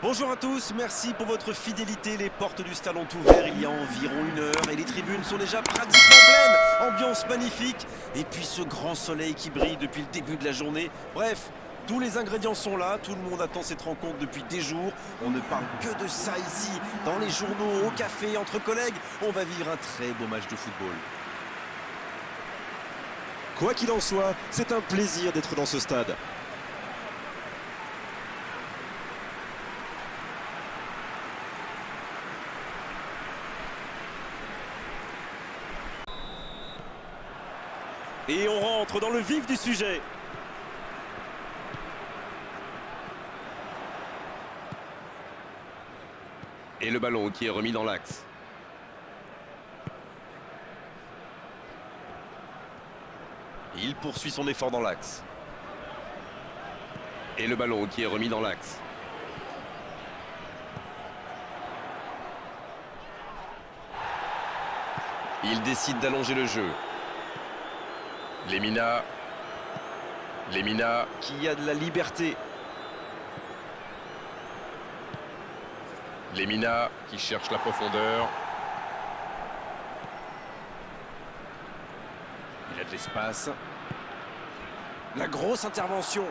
Bonjour à tous, merci pour votre fidélité. Les portes du stade ont ouvert il y a environ 1 heure et les tribunes sont déjà pratiquement pleines. Ambiance magnifique et puis ce grand soleil qui brille depuis le début de la journée. Bref, tous les ingrédients sont là, tout le monde attend cette rencontre depuis des jours. On ne parle que de ça ici, dans les journaux, au café, entre collègues. On va vivre un très beau match de football. Quoi qu'il en soit, c'est un plaisir d'être dans ce stade. Et on rentre dans le vif du sujet. Et le ballon qui est remis dans l'axe. Il poursuit son effort dans l'axe. Et le ballon qui est remis dans l'axe. Il décide d'allonger le jeu. Lemina qui a de la liberté. Lemina qui cherche la profondeur. Il a de l'espace. La grosse intervention.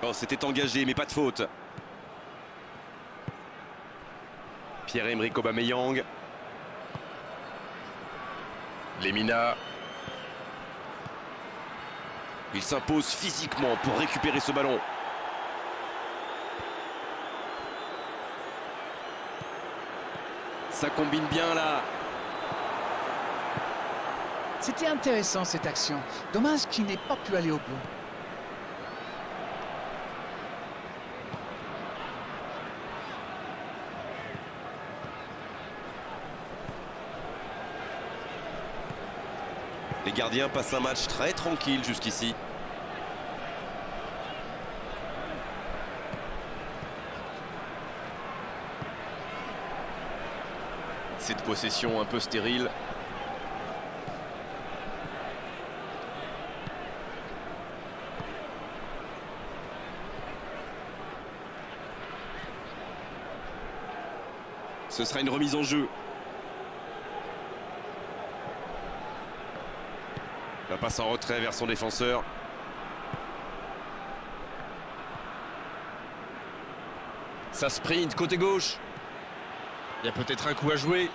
Oh, c'était engagé, mais pas de faute. Pierre-Emerick Aubameyang. Lemina. Il s'impose physiquement pour récupérer ce ballon. Ça combine bien là. C'était intéressant cette action. Dommage qu'il n'ait pas pu aller au bout. Les gardiens passent un match très tranquille jusqu'ici. Cette possession un peu stérile. Ce sera une remise en jeu. La passe en retrait vers son défenseur. Ça sprint côté gauche. Il y a peut-être un coup à jouer.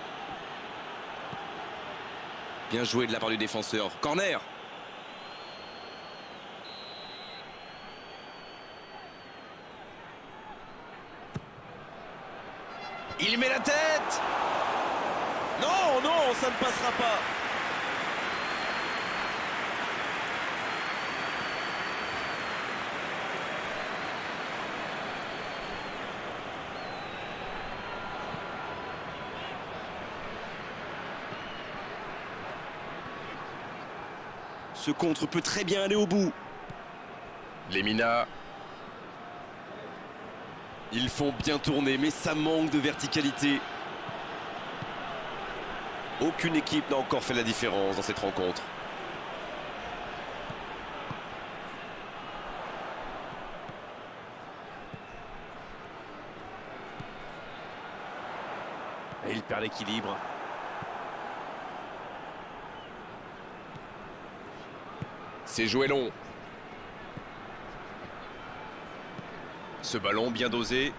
Bien joué de la part du défenseur. Corner. Il met la tête. Non, non, ça ne passera pas. Ce contre peut très bien aller au bout. Lemina. Ils font bien tourner, mais ça manque de verticalité. Aucune équipe n'a encore fait la différence dans cette rencontre. Et il perd l'équilibre. C'est joué long. Ce ballon bien dosé.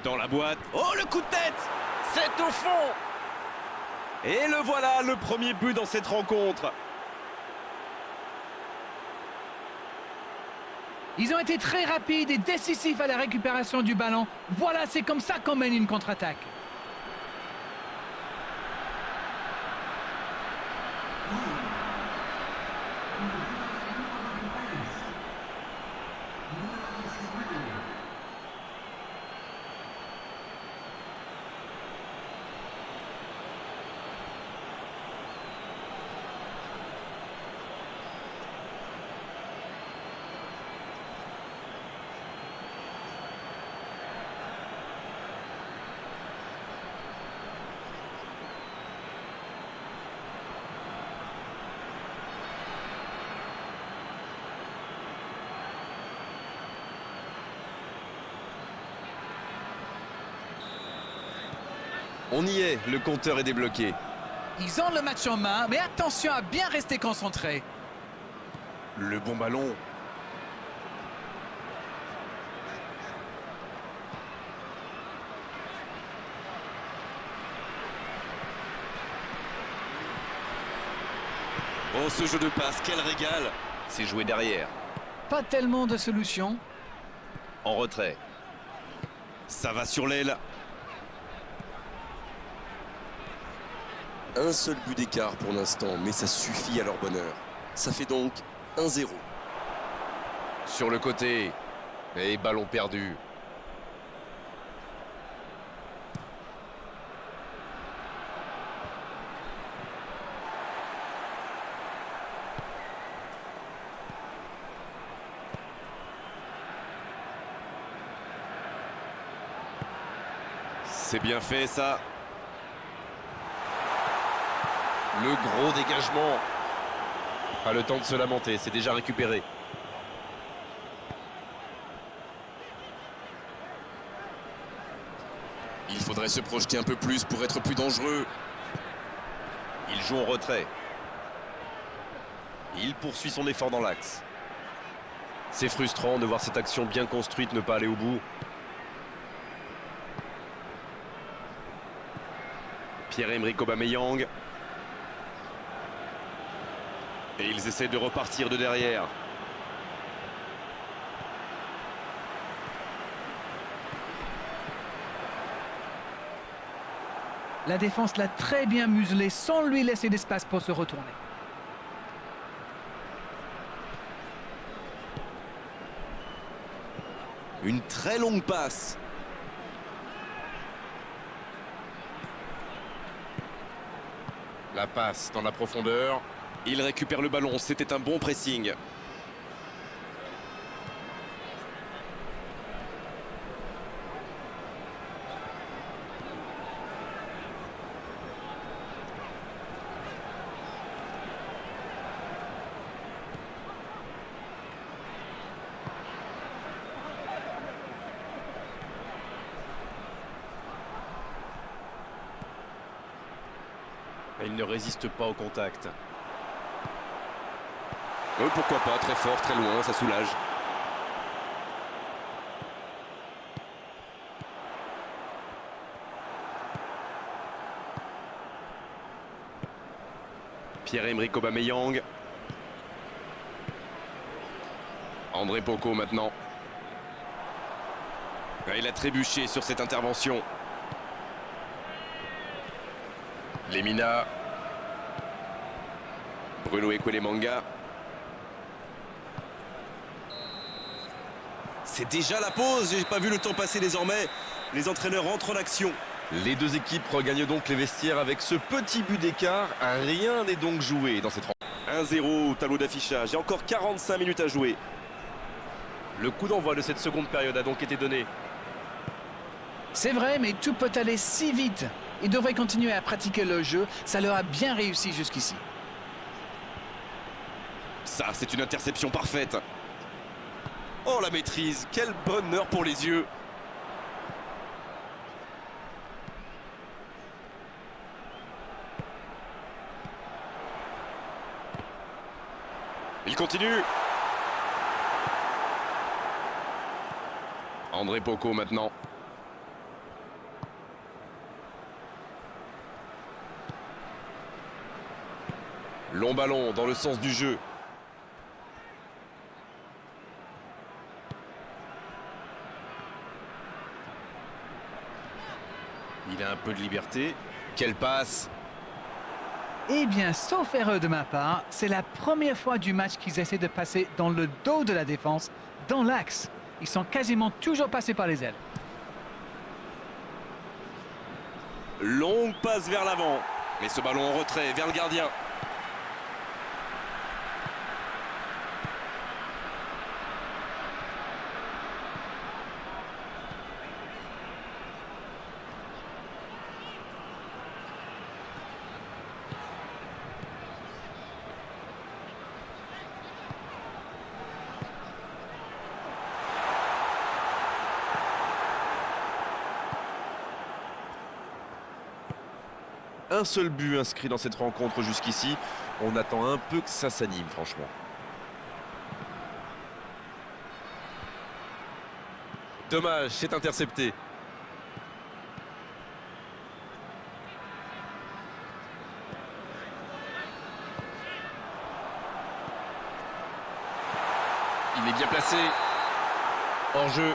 Dans la boîte. Oh, le coup de tête! C'est au fond! Et le voilà, le premier but dans cette rencontre. Ils ont été très rapides et décisifs à la récupération du ballon. Voilà, c'est comme ça qu'on mène une contre-attaque. On y est, le compteur est débloqué. Ils ont le match en main, mais attention à bien rester concentré. Le bon ballon. Oh, ce jeu de passe, quel régal! C'est joué derrière. Pas tellement de solutions. En retrait. Ça va sur l'aile. Un seul but d'écart pour l'instant, mais ça suffit à leur bonheur. Ça fait donc 1-0. Sur le côté. Et ballon perdu. C'est bien fait ça. Le gros dégagement. Pas le temps de se lamenter, c'est déjà récupéré. Il faudrait se projeter un peu plus pour être plus dangereux. Il joue en retrait. Il poursuit son effort dans l'axe. C'est frustrant de voir cette action bien construite ne pas aller au bout. Pierre-Emerick Aubameyang. Et ils essaient de repartir de derrière. La défense l'a très bien muselé sans lui laisser d'espace pour se retourner. Une très longue passe. La passe dans la profondeur. Il récupère le ballon, c'était un bon pressing. Il ne résiste pas au contact. Pourquoi pas, très fort, très loin, ça soulage. Pierre-Emerick Aubameyang. André Poco maintenant. Il a trébuché sur cette intervention. Lemina. Bruno Ekwelemanga. C'est déjà la pause, j'ai pas vu le temps passer désormais. Les entraîneurs entrent en action. Les deux équipes regagnent donc les vestiaires avec ce petit but d'écart. Rien n'est donc joué dans cette rencontre. 1-0 au tableau d'affichage. Il y a encore 45 minutes à jouer. Le coup d'envoi de cette seconde période a donc été donné. C'est vrai, mais tout peut aller si vite. Ils devraient continuer à pratiquer le jeu. Ça leur a bien réussi jusqu'ici. Ça, c'est une interception parfaite. Oh, la maîtrise. Quel bonheur pour les yeux. Il continue. André Poco maintenant. Long ballon dans le sens du jeu. Il a un peu de liberté. Quelle passe! Eh bien, sauf erreur de ma part, c'est la première fois du match qu'ils essaient de passer dans le dos de la défense, dans l'axe. Ils sont quasiment toujours passés par les ailes. Longue passe vers l'avant. Mais ce ballon en retrait vers le gardien. Un seul but inscrit dans cette rencontre jusqu'ici. On attend un peu que ça s'anime, franchement. Dommage, c'est intercepté. Il est bien placé. Hors jeu.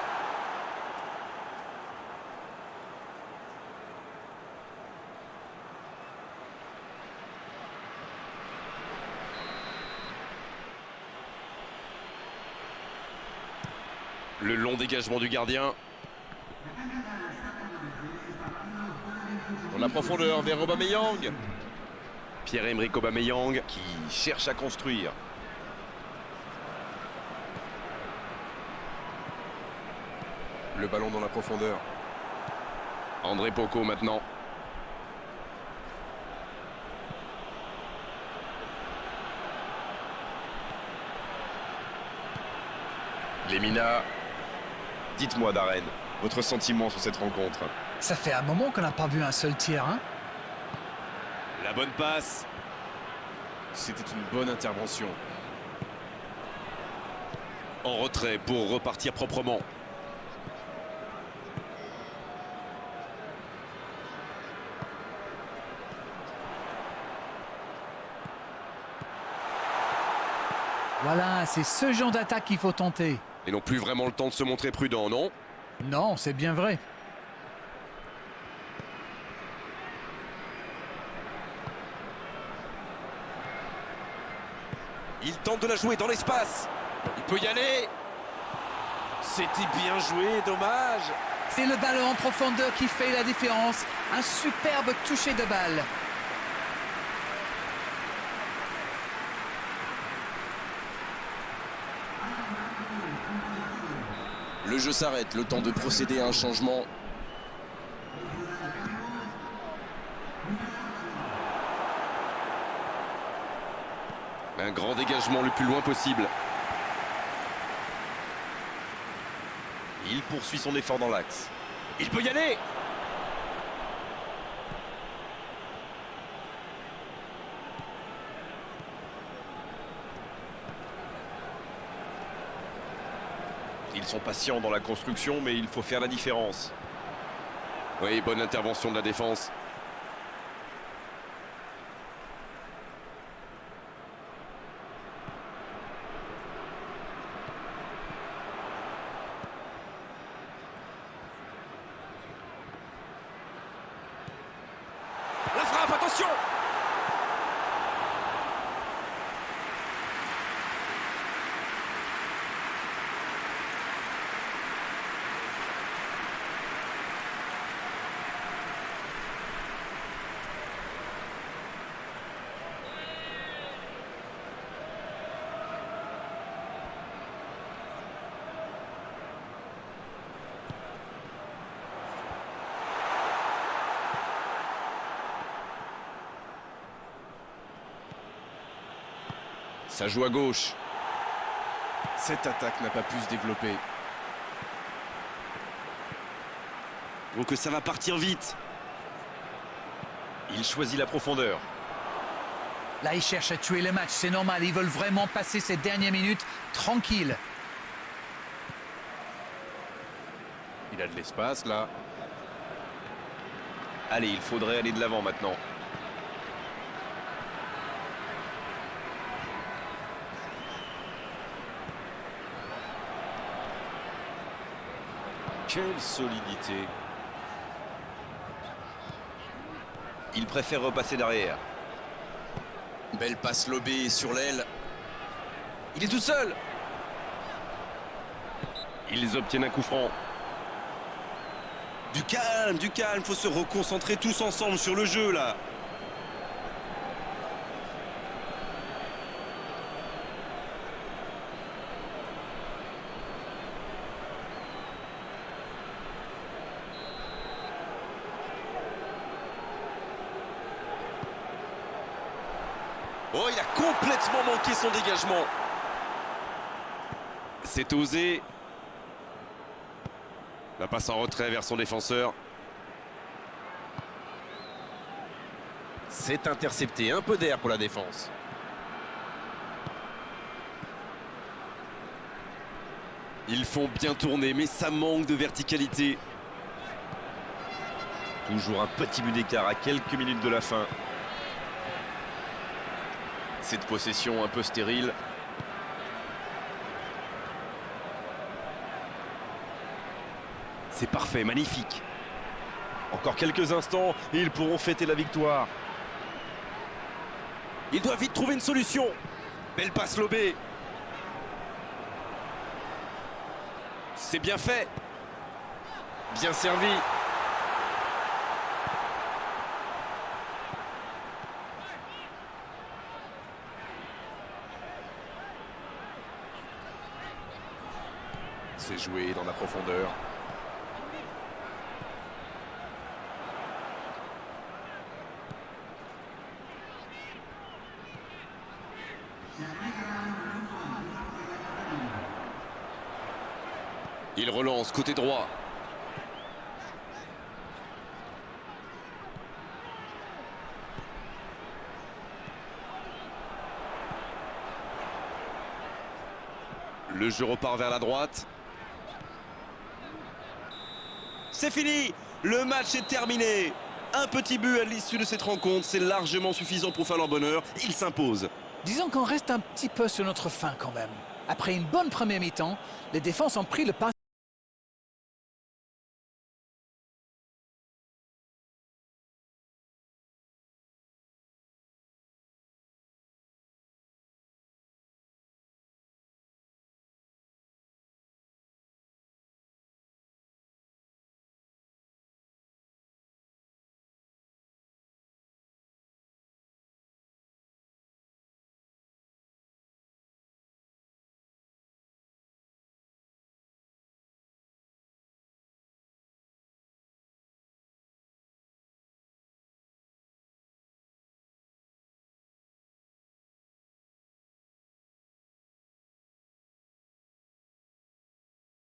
Le long dégagement du gardien. Dans la profondeur vers Aubameyang. Pierre-Emerick Aubameyang qui cherche à construire. Le ballon dans la profondeur. André Poco maintenant. Lemina. Dites-moi, Darren, votre sentiment sur cette rencontre. Ça fait un moment qu'on n'a pas vu un seul tir, hein? La bonne passe. C'était une bonne intervention. En retrait pour repartir proprement. Voilà, c'est ce genre d'attaque qu'il faut tenter. Ils n'ont plus vraiment le temps de se montrer prudents, non? Non, c'est bien vrai. Il tente de la jouer dans l'espace. Il peut y aller. C'était bien joué, dommage. C'est le ballon en profondeur qui fait la différence. Un superbe toucher de balle. Le jeu s'arrête, le temps de procéder à un changement. Un grand dégagement le plus loin possible. Il poursuit son effort dans l'axe. Il peut y aller. Ils sont patients dans la construction, mais il faut faire la différence. Oui, bonne intervention de la défense. La frappe, attention! Ça joue à gauche. Cette attaque n'a pas pu se développer. Donc ça va partir vite. Il choisit la profondeur. Là, ils cherchent à tuer le match. C'est normal, ils veulent vraiment passer ces dernières minutes tranquilles. Il a de l'espace là. Allez, il faudrait aller de l'avant maintenant. Quelle solidité. Il préfère repasser derrière. Belle passe lobée sur l'aile. Il est tout seul. Ils obtiennent un coup franc. Du calme, faut se reconcentrer tous ensemble sur le jeu là. Oh, il a complètement manqué son dégagement. C'est osé. La passe en retrait vers son défenseur. C'est intercepté, un peu d'air pour la défense. Ils font bien tourner, mais ça manque de verticalité. Toujours un petit but d'écart à quelques minutes de la fin. Cette possession un peu stérile. C'est parfait, magnifique. Encore quelques instants et ils pourront fêter la victoire. Il doit vite trouver une solution. Belle passe lobée. C'est bien fait. Bien servi. C'est joué dans la profondeur. Il relance côté droit. Le jeu repart vers la droite. C'est fini. Le match est terminé. Un petit but à l'issue de cette rencontre, c'est largement suffisant pour faire leur bonheur. Ils s'imposent. Disons qu'on reste un petit peu sur notre faim quand même. Après une bonne première mi-temps, les défenses ont pris le pas